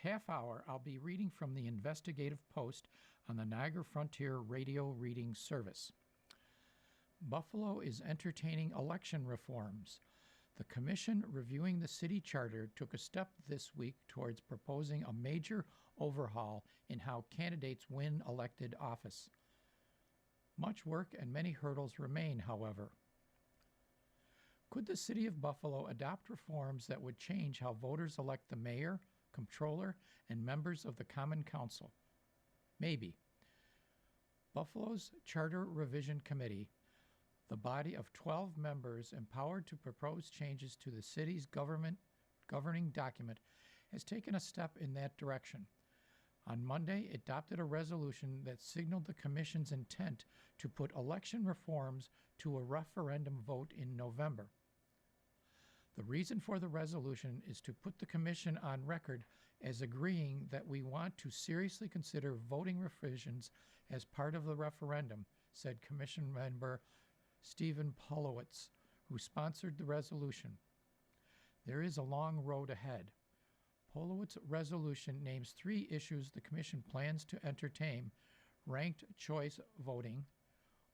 half hour, I'll be reading from the Investigative Post on the Niagara Frontier Radio Reading Service. Buffalo is entertaining election reforms. The commission reviewing the city charter took a step this week towards proposing a major overhaul in how candidates win elected office. Much work and many hurdles remain, however. Could the city of Buffalo adopt reforms that would change how voters elect the mayor, comptroller, and members of the Common Council? Maybe. Buffalo's Charter Revision Committee, the body of 12 members empowered to propose changes to the city's governing document, has taken a step in that direction. On Monday, it adopted a resolution that signaled the Commission's intent to put election reforms to a referendum vote in November. The reason for the resolution is to put the Commission on record as agreeing that we want to seriously consider voting revisions as part of the referendum, said Commission member Stephen Polowitz, who sponsored the resolution. There is a long road ahead. Polowitz's resolution names 3 issues the Commission plans to entertain: ranked choice voting,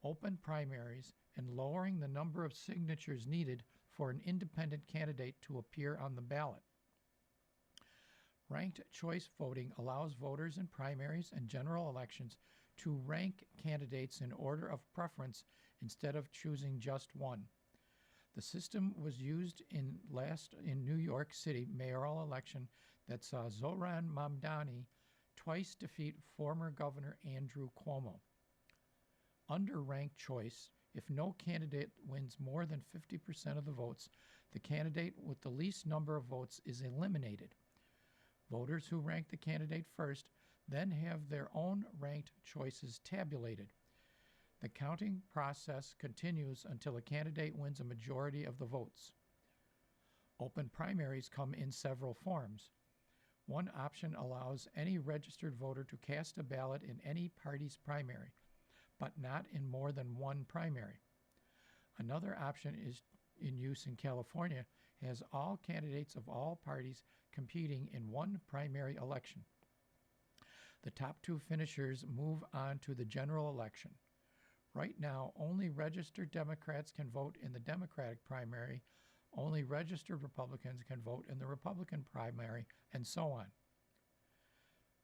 open primaries, and lowering the number of signatures needed for an independent candidate to appear on the ballot. Ranked choice voting allows voters in primaries and general elections to rank candidates in order of preference instead of choosing just one. The system was used in New York City mayoral election that saw Zoran Mamdani twice defeat former Governor Andrew Cuomo. Under ranked choice, if no candidate wins more than 50% of the votes, the candidate with the least number of votes is eliminated. Voters who rank the candidate first then have their own ranked choices tabulated. The counting process continues until a candidate wins a majority of the votes. Open primaries come in several forms. One option allows any registered voter to cast a ballot in any party's primary, but not in more than one primary. Another option is in use in California, has all candidates of all parties competing in one primary election. The top 2 finishers move on to the general election. Right now, only registered Democrats can vote in the Democratic primary, only registered Republicans can vote in the Republican primary, and so on.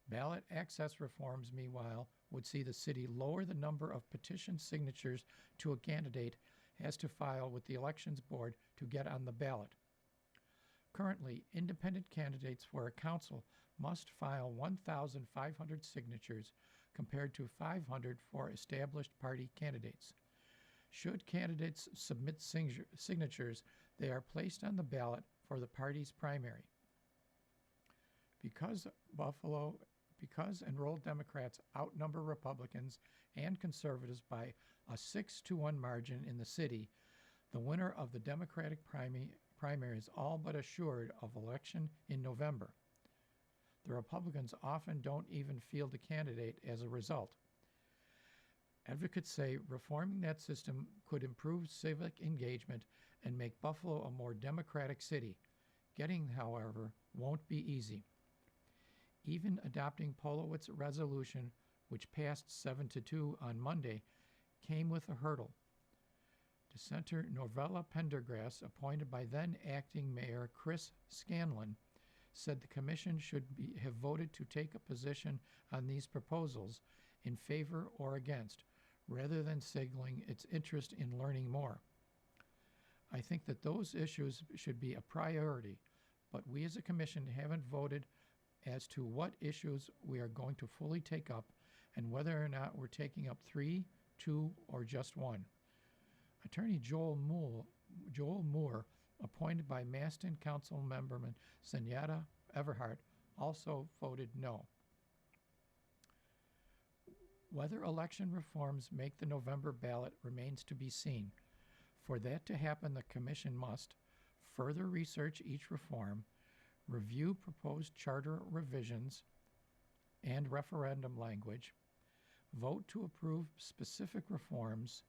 Ballot access reforms, meanwhile, would see the city lower the number of petition signatures to a candidate has to file with the Elections Board to get on the ballot. Currently, independent candidates for a council must file 1,500 signatures compared to 500 for established party candidates. Should candidates submit signatures, they are placed on the ballot for the party's primary. Because enrolled Democrats outnumber Republicans and conservatives by a 6-1 margin in the city, the winner of the Democratic primary is all but assured of election in November. The Republicans often don't even field a candidate as a result. Advocates say reforming that system could improve civic engagement and make Buffalo a more democratic city. Getting, however, won't be easy. Even adopting Polowitz's resolution, which passed 7-2 on Monday, came with a hurdle. Dissenter Norvella Pendergrass, appointed by then-acting Mayor Chris Scanlon, said the commission should have voted to take a position on these proposals in favor or against, rather than signaling its interest in learning more. I think that those issues should be a priority, but we as a commission haven't voted as to what issues we are going to fully take up and whether or not we're taking up 3, 2, or just 1. Attorney Joel Moore, appointed by Maston Council member Zenyatta Everhart, also voted no. Whether election reforms make the November ballot remains to be seen. For that to happen, the Commission must further research each reform, review proposed charter revisions and referendum language, vote to approve specific reforms,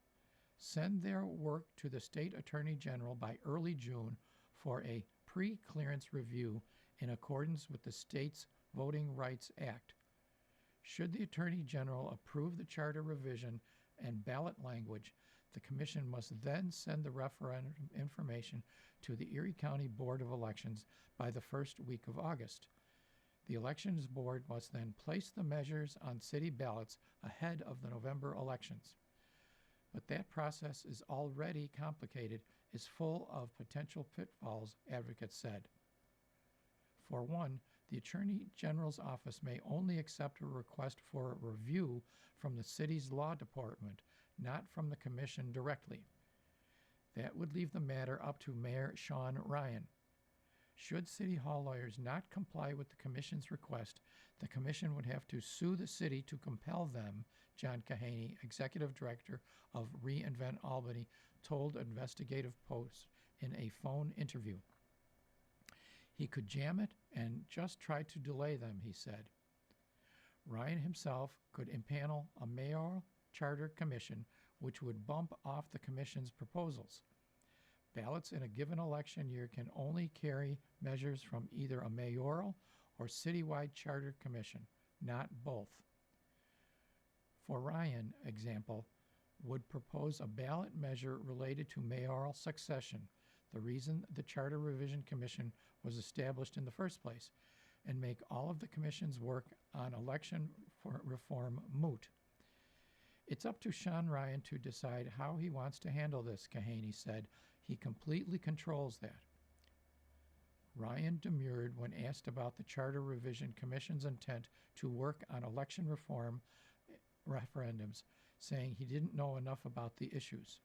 send their work to the State Attorney General by early June for a pre-clearance review in accordance with the state's Voting Rights Act. Should the Attorney General approve the charter revision and ballot language, the Commission must then send the referendum information to the Erie County Board of Elections by the first week of August. The Elections Board must then place the measures on city ballots ahead of the November elections. But that process is already complicated, is full of potential pitfalls, advocates said. For one, the Attorney General's office may only accept a request for a review from the city's law department, not from the Commission directly. That would leave the matter up to Mayor Sean Ryan. Should City Hall lawyers not comply with the Commission's request, the Commission would have to sue the city to compel them, John Kahaney, Executive Director of reInvent Albany, told Investigative Post in a phone interview. He could jam it and just try to delay them, he said. Ryan himself could impanel a mayoral charter commission, which would bump off the Commission's proposals. Ballots in a given election year can only carry measures from either a mayoral or citywide charter commission, not both. For Ryan, example, would propose a ballot measure related to mayoral succession, the reason the Charter Revision Commission was established in the first place, and make all of the Commission's work on election reform moot. It's up to Sean Ryan to decide how he wants to handle this, Kahaney said. He completely controls that. Ryan demurred when asked about the Charter Revision Commission's intent to work on election reform referendums, saying he didn't know enough about the issues.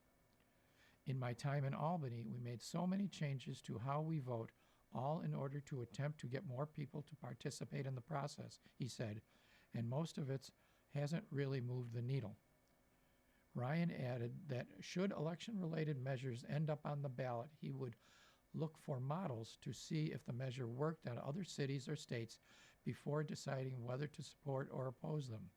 In my time in Albany, we made so many changes to how we vote, all in order to attempt to get more people to participate in the process, he said, and most of it hasn't really moved the needle. Ryan added that should election-related measures end up on the ballot, he would look for models to see if the measure worked on other cities or states before deciding whether to support or oppose them.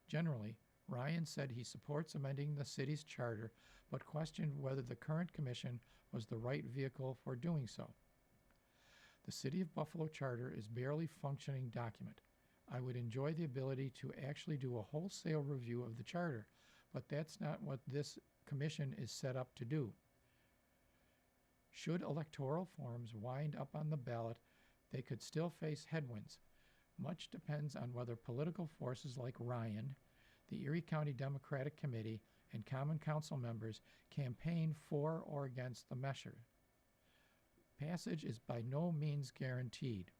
Generally, Ryan said he supports amending the city's charter, but questioned whether the current commission was the right vehicle for doing so. The City of Buffalo Charter is a barely functioning document. I would enjoy the ability to actually do a wholesale review of the charter, but that's not what this commission is set up to do. Should electoral forms wind up on the ballot, they could still face headwinds. Much depends on whether political forces like Ryan, the Erie County Democratic Committee, and Common Council members campaign for or against the measure. Passage is by no means guaranteed.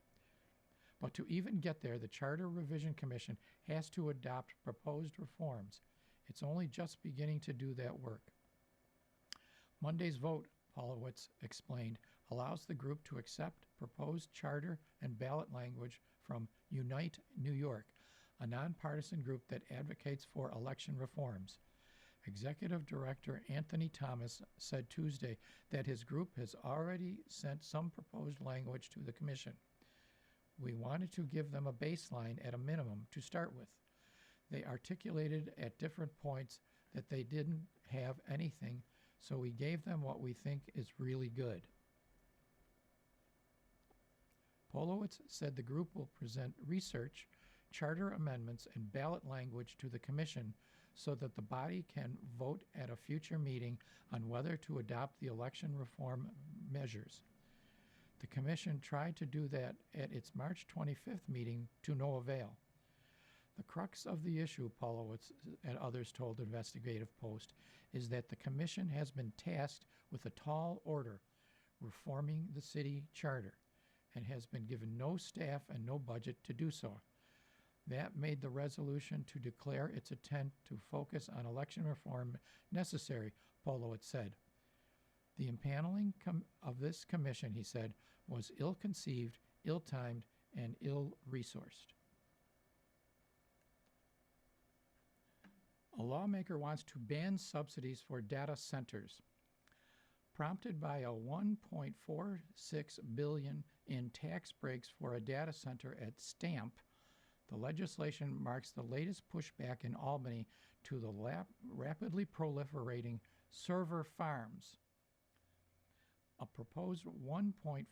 But to even get there, the Charter Revision Commission has to adopt proposed reforms. It's only just beginning to do that work. Monday's vote, Polowitz explained, allows the group to accept proposed charter and ballot language from Unite New York, a nonpartisan group that advocates for election reforms. Executive Director Anthony Thomas said Tuesday that his group has already sent some proposed language to the Commission. We wanted to give them a baseline at a minimum to start with. They articulated at different points that they didn't have anything, so we gave them what we think is really good. Polowitz said the group will present research, charter amendments, and ballot language to the Commission so that the body can vote at a future meeting on whether to adopt the election reform measures. The Commission tried to do that at its March 25th meeting to no avail. The crux of the issue, Polowitz and others told Investigative Post, is that the Commission has been tasked with a tall order, reforming the city charter, and has been given no staff and no budget to do so. That made the resolution to declare its intent to focus on election reform necessary, Polowitz said. The impaneling of this commission, he said, was ill-conceived, ill-timed, and ill-resourced. A lawmaker wants to ban subsidies for data centers. Prompted by a $1.46 billion in tax breaks for a data center at Stamp, the legislation marks the latest pushback in Albany to the rapidly proliferating server farms. A proposed $1.46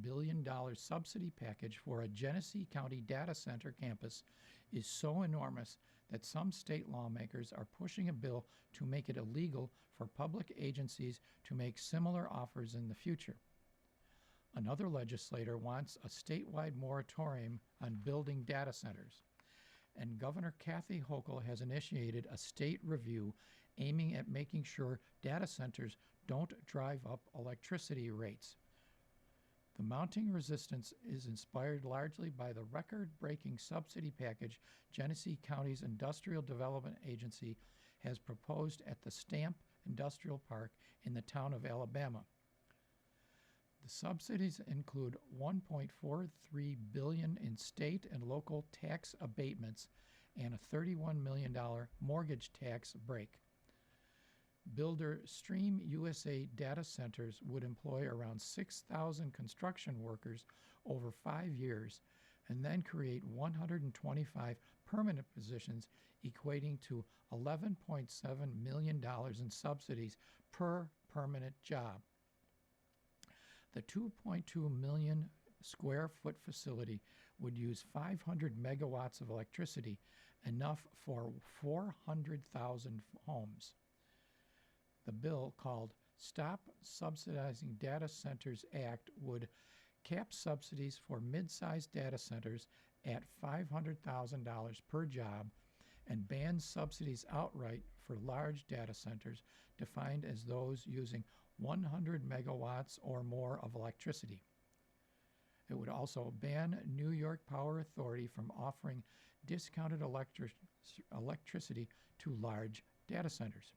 billion subsidy package for a Genesee County data center campus is so enormous that some state lawmakers are pushing a bill to make it illegal for public agencies to make similar offers in the future. Another legislator wants a statewide moratorium on building data centers. And Governor Kathy Hochul has initiated a state review aiming at making sure data centers don't drive up electricity rates. The mounting resistance is inspired largely by the record-breaking subsidy package Genesee County's Industrial Development Agency has proposed at the Stamp Industrial Park in the town of Alabama. The subsidies include $1.43 billion in state and local tax abatements and a $31 million mortgage tax break. Builder Stream USA Data Centers would employ around 6,000 construction workers over 5 years and then create 125 permanent positions, equating to $11.7 million in subsidies per permanent job. The 2.2 million square foot facility would use 500 megawatts of electricity, enough for 400,000 homes. The bill, called Stop Subsidizing Data Centers Act, would cap subsidies for mid-sized data centers at $500,000 per job and ban subsidies outright for large data centers, defined as those using 100 megawatts or more of electricity. It would also ban New York Power Authority from offering discounted electricity to large data centers.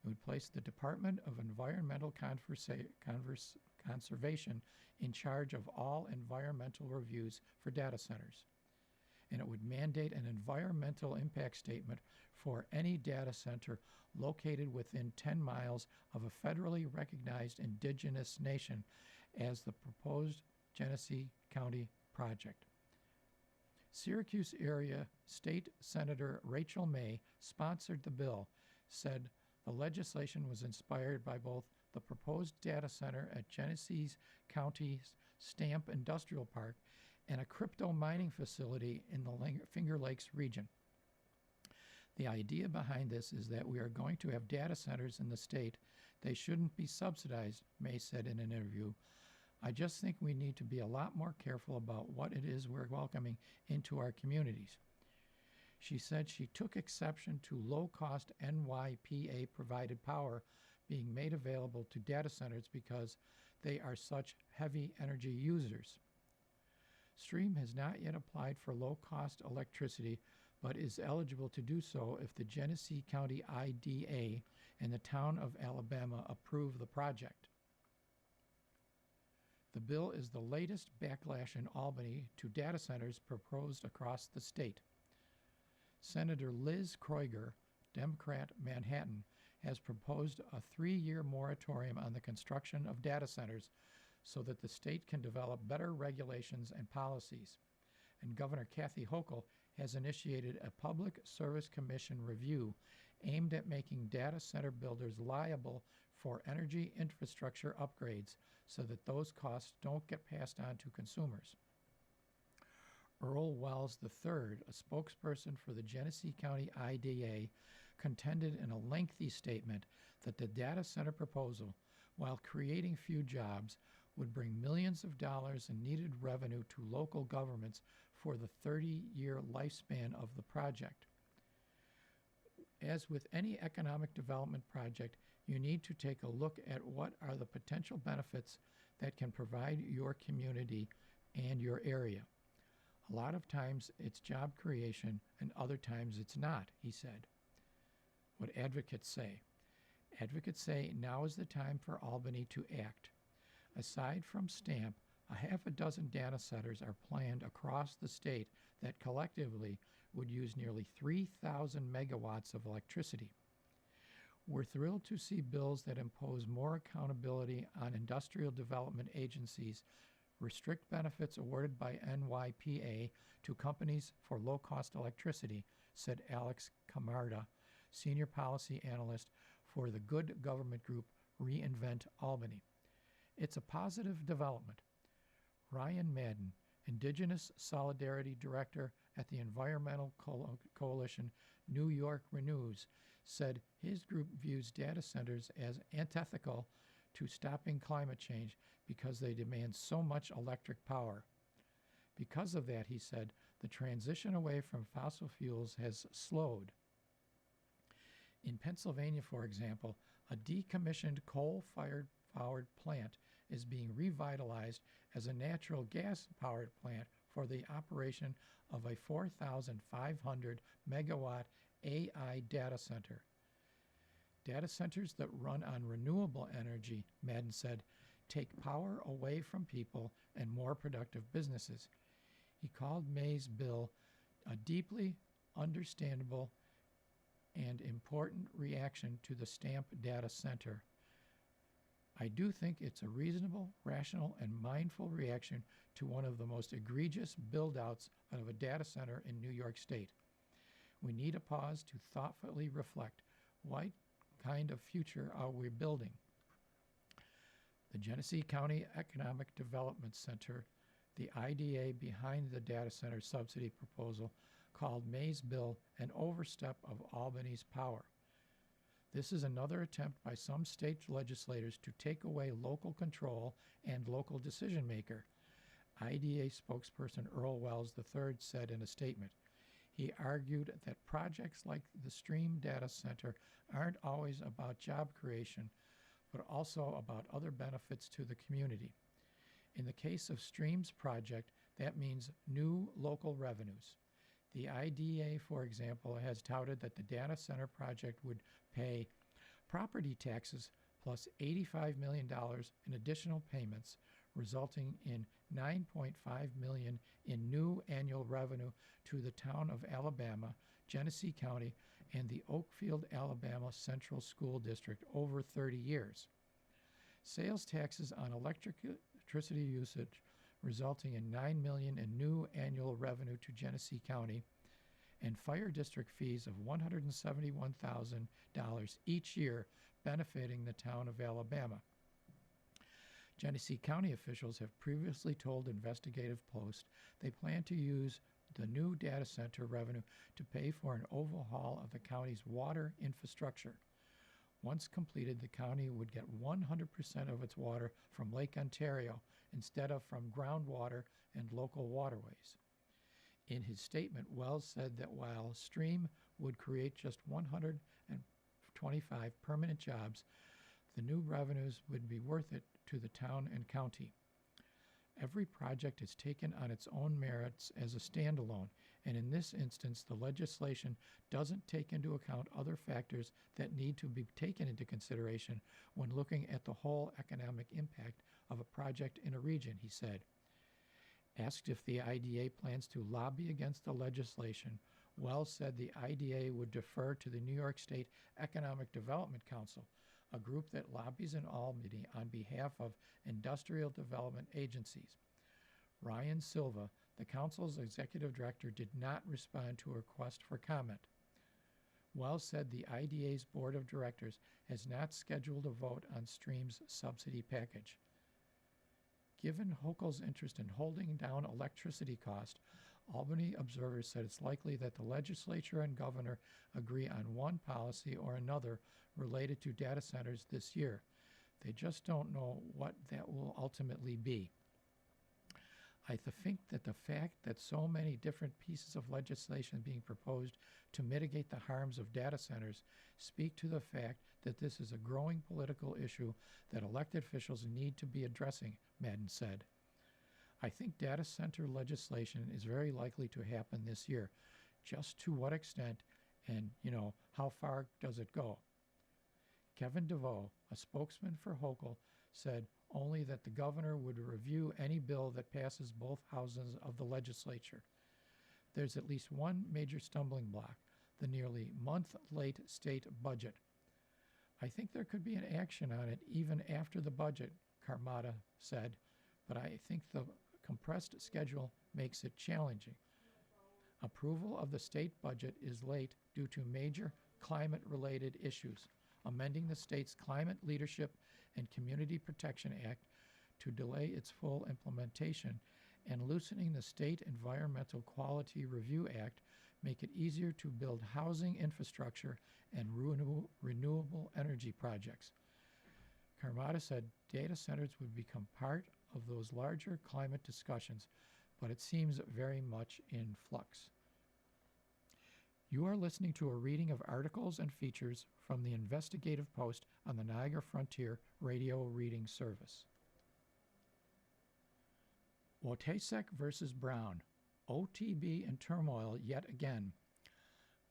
It would place the Department of Environmental Conservation in charge of all environmental reviews for data centers. And it would mandate an environmental impact statement for any data center located within 10 miles of a federally recognized indigenous nation, as the proposed Genesee County project. Syracuse area State Senator Rachel May sponsored the bill, said the legislation was inspired by both the proposed data center at Genesee County's Stamp Industrial Park and a crypto mining facility in the Finger Lakes region. The idea behind this is that we are going to have data centers in the state. They shouldn't be subsidized, May said in an interview. I just think we need to be a lot more careful about what it is we're welcoming into our communities. She said she took exception to low-cost NYPA-provided power being made available to data centers because they are such heavy energy users. Stream has not yet applied for low-cost electricity, but is eligible to do so if the Genesee County IDA and the town of Alabama approve the project. The bill is the latest backlash in Albany to data centers proposed across the state. Senator Liz Kroiger, Democrat, Manhattan, has proposed a 3-year moratorium on the construction of data centers so that the state can develop better regulations and policies. And Governor Kathy Hochul has initiated a Public Service Commission review aimed at making data center builders liable for energy infrastructure upgrades so that those costs don't get passed on to consumers. Earl Wells III, a spokesperson for the Genesee County IDA, contended in a lengthy statement that the data center proposal, while creating few jobs, would bring millions of dollars in needed revenue to local governments for the 30-year lifespan of the project. As with any economic development project, you need to take a look at what are the potential benefits that can provide your community and your area. A lot of times it's job creation and other times it's not, he said. What advocates say? Advocates say now is the time for Albany to act. Aside from Stamp, a half a dozen data centers are planned across the state that collectively would use nearly 3,000 megawatts of electricity. We're thrilled to see bills that impose more accountability on industrial development agencies, restrict benefits awarded by NYPA to companies for low-cost electricity, said Alex Camarda, senior policy analyst for the Good Government Group Reinvent Albany. It's a positive development. Ryan Madden, Indigenous Solidarity Director at the Environmental Coalition New York Renews, said his group views data centers as antithetical to stopping climate change because they demand so much electric power. Because of that, he said, the transition away from fossil fuels has slowed. In Pennsylvania, for example, a decommissioned coal-fired powered plant is being revitalized as a natural gas-powered plant for the operation of a 4,500 megawatt AI data center. Data centers that run on renewable energy, Madden said, take power away from people and more productive businesses. He called May's bill a deeply understandable and important reaction to the Stamp Data Center. I do think it's a reasonable, rational, and mindful reaction to one of the most egregious build-outs of a data center in New York State. We need a pause to thoughtfully reflect what kind of future are we building. The Genesee County Economic Development Center, the IDA behind the data center subsidy proposal, called May's bill an overstep of Albany's power. This is another attempt by some state legislators to take away local control and local decision-maker, IDA spokesperson Earl Wells III said in a statement. He argued that projects like the Stream Data Center aren't always about job creation, but also about other benefits to the community. In the case of Stream's project, that means new local revenues. The IDA, for example, has touted that the data center project would pay property taxes plus $85 million in additional payments, resulting in $9.5 million in new annual revenue to the town of Alabama, Genesee County, and the Oakfield, Alabama Central School District over 30 years. Sales taxes on electricity usage resulting in $9 million in new annual revenue to Genesee County, and fire district fees of $171,000 each year benefiting the town of Alabama. Genesee County officials have previously told Investigative Post they plan to use the new data center revenue to pay for an overhaul of the county's water infrastructure. Once completed, the county would get 100% of its water from Lake Ontario instead of from groundwater and local waterways. In his statement, Wells said that while Stream would create just 125 permanent jobs, the new revenues would be worth it to the town and county. Every project is taken on its own merits as a standalone, and in this instance, the legislation doesn't take into account other factors that need to be taken into consideration when looking at the whole economic impact of a project in a region, he said. Asked if the IDA plans to lobby against the legislation, Wells said the IDA would defer to the New York State Economic Development Council, a group that lobbies in Albany on behalf of industrial development agencies. Ryan Silva, the council's executive director, did not respond to a request for comment. Wells said the IDA's board of directors has not scheduled a vote on Stream's subsidy package. Given Hochul's interest in holding down electricity costs, Albany observers said it's likely that the legislature and governor agree on one policy or another related to data centers this year. They just don't know what that will ultimately be. I think that the fact that so many different pieces of legislation being proposed to mitigate the harms of data centers speak to the fact that this is a growing political issue that elected officials need to be addressing, Madden said. I think data center legislation is very likely to happen this year. Just to what extent and, how far does it go? Kevin DeVoe, a spokesman for Hochul, said only that the governor would review any bill that passes both houses of the legislature. There's at least one major stumbling block, the nearly month-late state budget. I think there could be an action on it even after the budget, Carmada said, but I think the compressed schedule makes it challenging. Approval of the state budget is late due to major climate-related issues. Amending the state's Climate Leadership and Community Protection Act to delay its full implementation, and loosening the State Environmental Quality Review Act make it easier to build housing infrastructure and renewable energy projects. Carmada said data centers would become part of those larger climate discussions, but it seems very much in flux. You are listening to a reading of articles and features from the Investigative Post on the Niagara Frontier Radio Reading Service. Wojtaszek versus Brown. OTB in turmoil yet again.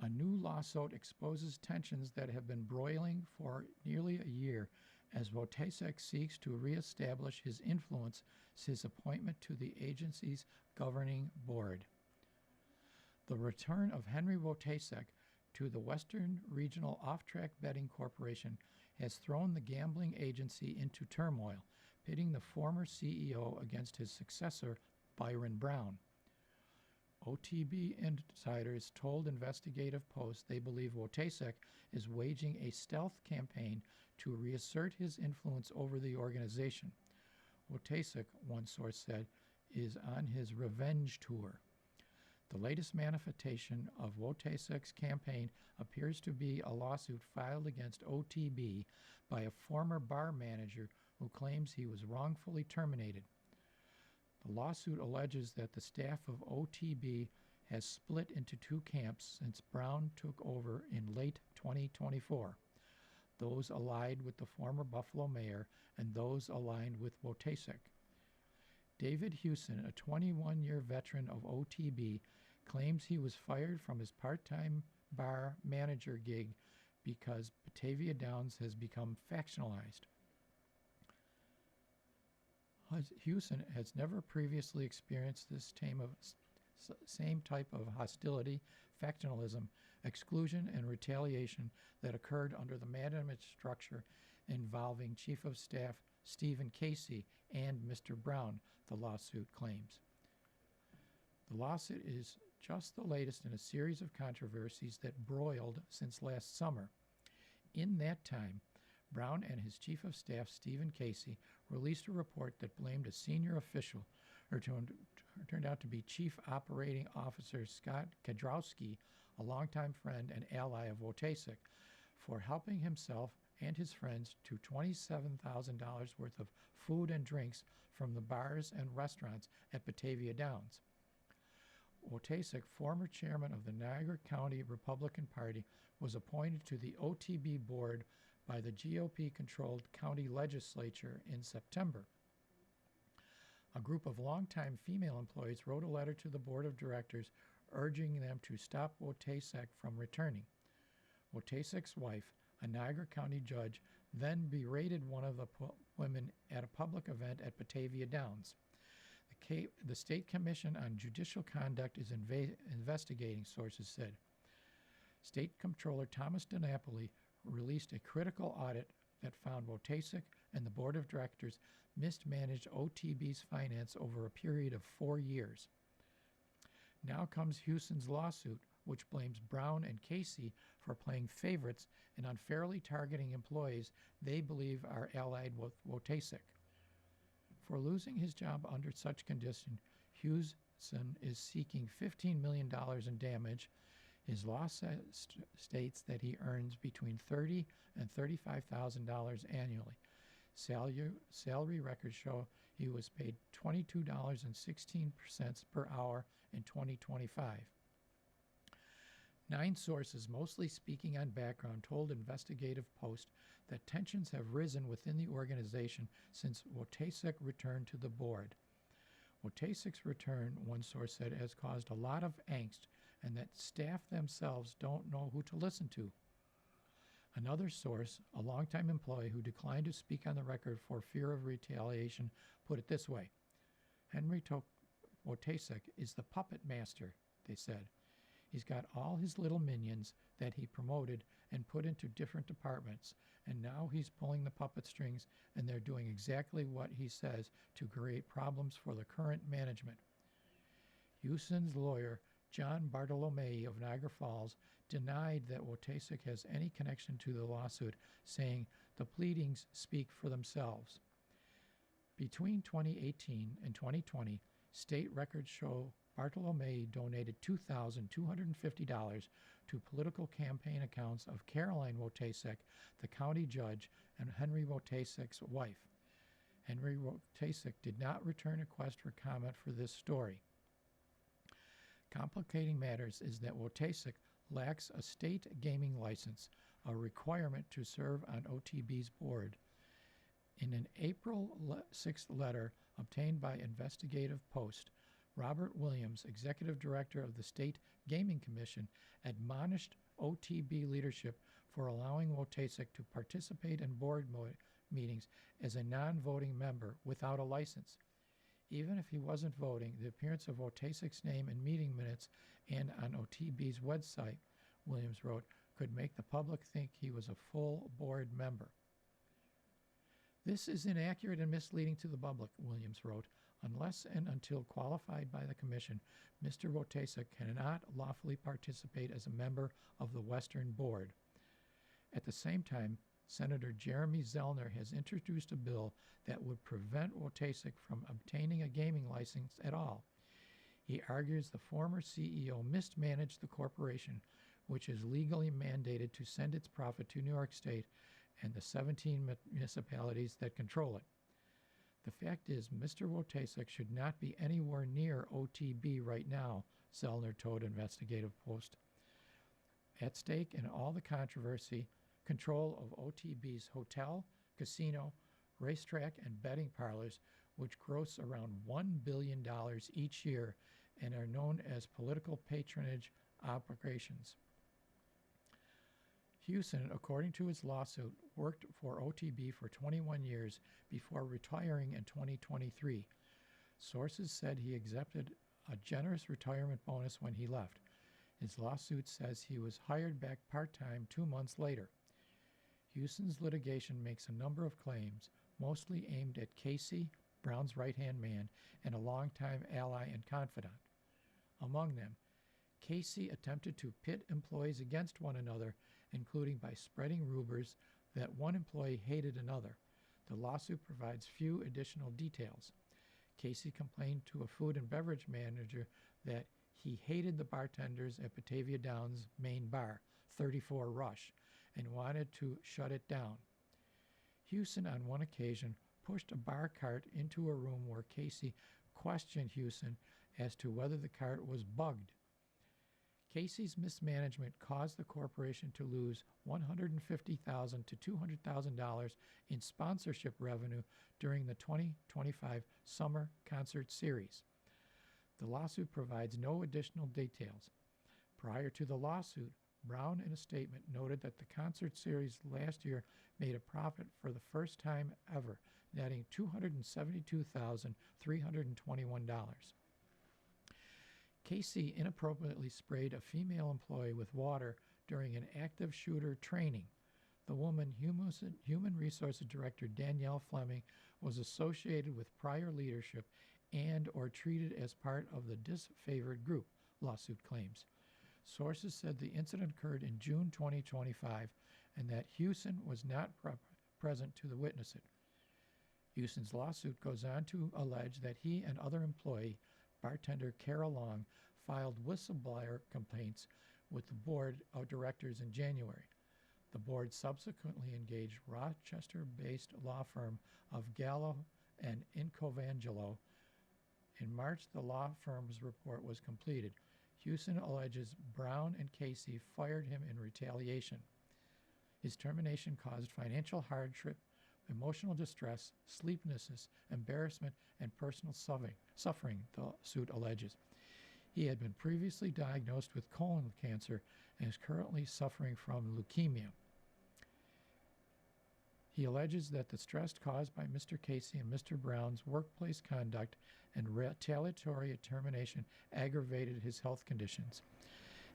A new lawsuit exposes tensions that have been broiling for nearly a year as Wojtaszek seeks to reestablish his influence since his appointment to the agency's governing board. The return of Henry Wojtaszek to the Western Regional Off-Track Betting Corporation has thrown the gambling agency into turmoil, pitting the former CEO against his successor, Byron Brown. OTB insiders told Investigative Post they believe Wojtaszek is waging a stealth campaign to reassert his influence over the organization. Wojtaszek, one source said, is on his revenge tour. The latest manifestation of Wojtaszek's campaign appears to be a lawsuit filed against OTB by a former bar manager who claims he was wrongfully terminated. The lawsuit alleges that the staff of OTB has split into two camps since Brown took over in late 2024, those allied with the former Buffalo mayor and those aligned with Wojtaszek. David Hewson, a 21-year veteran of OTB, claims he was fired from his part-time bar manager gig because Batavia Downs has become factionalized. Hewson has never previously experienced this same type of hostility, factionalism, exclusion, and retaliation that occurred under the management structure involving Chief of Staff Stephen Casey and Mr. Brown, the lawsuit claims. The lawsuit is just the latest in a series of controversies that broiled since last summer. In that time, Brown and his Chief of Staff, Stephen Casey, released a report that blamed a senior official, who turned out to be Chief Operating Officer Scott Kadrowski, a longtime friend and ally of Wojtaszek, for helping himself and his friends to $27,000 worth of food and drinks from the bars and restaurants at Batavia Downs. Wojtaszek, former chairman of the Niagara County Republican Party, was appointed to the OTB board by the GOP-controlled county legislature in September. A group of longtime female employees wrote a letter to the board of directors urging them to stop Wojtaszek from returning. Wojtaszek's wife, a Niagara County judge, then berated one of the women at a public event at Batavia Downs. The State Commission on Judicial Conduct is investigating, sources said. State Comptroller Thomas DiNapoli released a critical audit that found Wojtaszek and the board of directors mismanaged OTB's finance over a period of 4 years. Now comes Hewson's lawsuit, which blames Brown and Casey for playing favorites and unfairly targeting employees they believe are allied with Wojtaszek. For losing his job under such condition, Hewson is seeking $15 million in damage. His law states that he earns between $30,000 and $35,000 annually. Salary records show he was paid $22.16 per hour in 2025. 9 sources, mostly speaking on background, told Investigative Post that tensions have risen within the organization since Wojtaszek returned to the board. Wojtaszek's return, one source said, has caused a lot of angst and that staff themselves don't know who to listen to. Another source, a longtime employee who declined to speak on the record for fear of retaliation, put it this way. Henry Wojtaszek is the puppet master, they said. He's got all his little minions that he promoted and put into different departments, and now he's pulling the puppet strings, and they're doing exactly what he says to create problems for the current management. Hewson's lawyer, John Bartolome of Niagara Falls, denied that Wojtaszek has any connection to the lawsuit, saying the pleadings speak for themselves. Between 2018 and 2020, state records show Bartolome donated $2,250 to political campaign accounts of Caroline Wojtaszek, the county judge, and Henry Wojtaszek's wife. Henry Wojtaszek did not return a request for comment for this story. Complicating matters is that Wojtaszek lacks a state gaming license, a requirement to serve on OTB's board. In an April 6th letter obtained by Investigative Post, Robert Williams, executive director of the State Gaming Commission, admonished OTB leadership for allowing Wojtaszek to participate in board meetings as a non-voting member without a license. Even if he wasn't voting, the appearance of Wojtaszek's name in meeting minutes and on OTB's website, Williams wrote, could make the public think he was a full board member. This is inaccurate and misleading to the public, Williams wrote. Unless and until qualified by the Commission, Mr. Wojtaszek cannot lawfully participate as a member of the Western Board. At the same time, Senator Jeremy Zellner has introduced a bill that would prevent Wojtaszek from obtaining a gaming license at all. He argues the former CEO mismanaged the corporation, which is legally mandated to send its profit to New York State and the 17 municipalities that control it. The fact is, Mr. Wojtaszek should not be anywhere near OTB right now, Zellner told Investigative Post. At stake in all the controversy, control of OTB's hotel, casino, racetrack, and betting parlors, which gross around $1 billion each year and are known as political patronage operations. Hewson, according to his lawsuit, worked for OTB for 21 years before retiring in 2023. Sources said he accepted a generous retirement bonus when he left. His lawsuit says he was hired back part-time 2 months later. Hewson's litigation makes a number of claims, mostly aimed at Casey, Brown's right-hand man, and a longtime ally and confidant. Among them, Casey attempted to pit employees against one another, including by spreading rumors that one employee hated another. The lawsuit provides few additional details. Casey complained to a food and beverage manager that he hated the bartenders at Batavia Downs' main bar, 34 Rush, and wanted to shut it down. Hewson, on one occasion, pushed a bar cart into a room where Casey questioned Hewson as to whether the cart was bugged. Casey's mismanagement caused the corporation to lose $150,000 to $200,000 in sponsorship revenue during the 2025 Summer Concert Series. The lawsuit provides no additional details. Prior to the lawsuit, Brown, in a statement, noted that the concert series last year made a profit for the first time ever, netting $272,321. Casey inappropriately sprayed a female employee with water during an active shooter training. The woman, Human Resources Director Danielle Fleming, was associated with prior leadership and or treated as part of the disfavored group, lawsuit claims. Sources said the incident occurred in June 2025 and that Hewson was not present to witness it. Hewson's lawsuit goes on to allege that he and other employee, bartender Carol Long, filed whistleblower complaints with the board of directors in January. The board subsequently engaged Rochester-based law firm of Gallo and Incovangelo. In March, the law firm's report was completed. Hewson alleges Brown and Casey fired him in retaliation. His termination caused financial hardship, emotional distress, sleeplessness, embarrassment, and personal suffering, the suit alleges. He had been previously diagnosed with colon cancer and is currently suffering from leukemia. He alleges that the stress caused by Mr. Casey and Mr. Brown's workplace conduct and retaliatory termination aggravated his health conditions.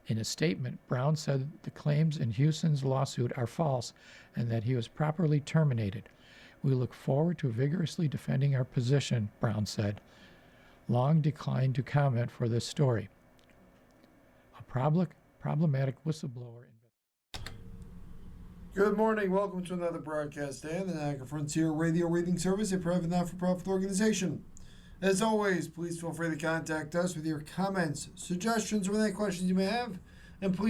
In a statement, Brown said the claims in Hewson's lawsuit are false and that he was properly terminated. We look forward to vigorously defending our position, Brown said. Long declined to comment for this story. A problematic whistleblower. Good morning. Welcome to another broadcast day on the Niagara Frontier Radio Reading Service, a private not-for-profit organization. As always, please feel free to contact us with your comments, suggestions, or any questions you may have, and please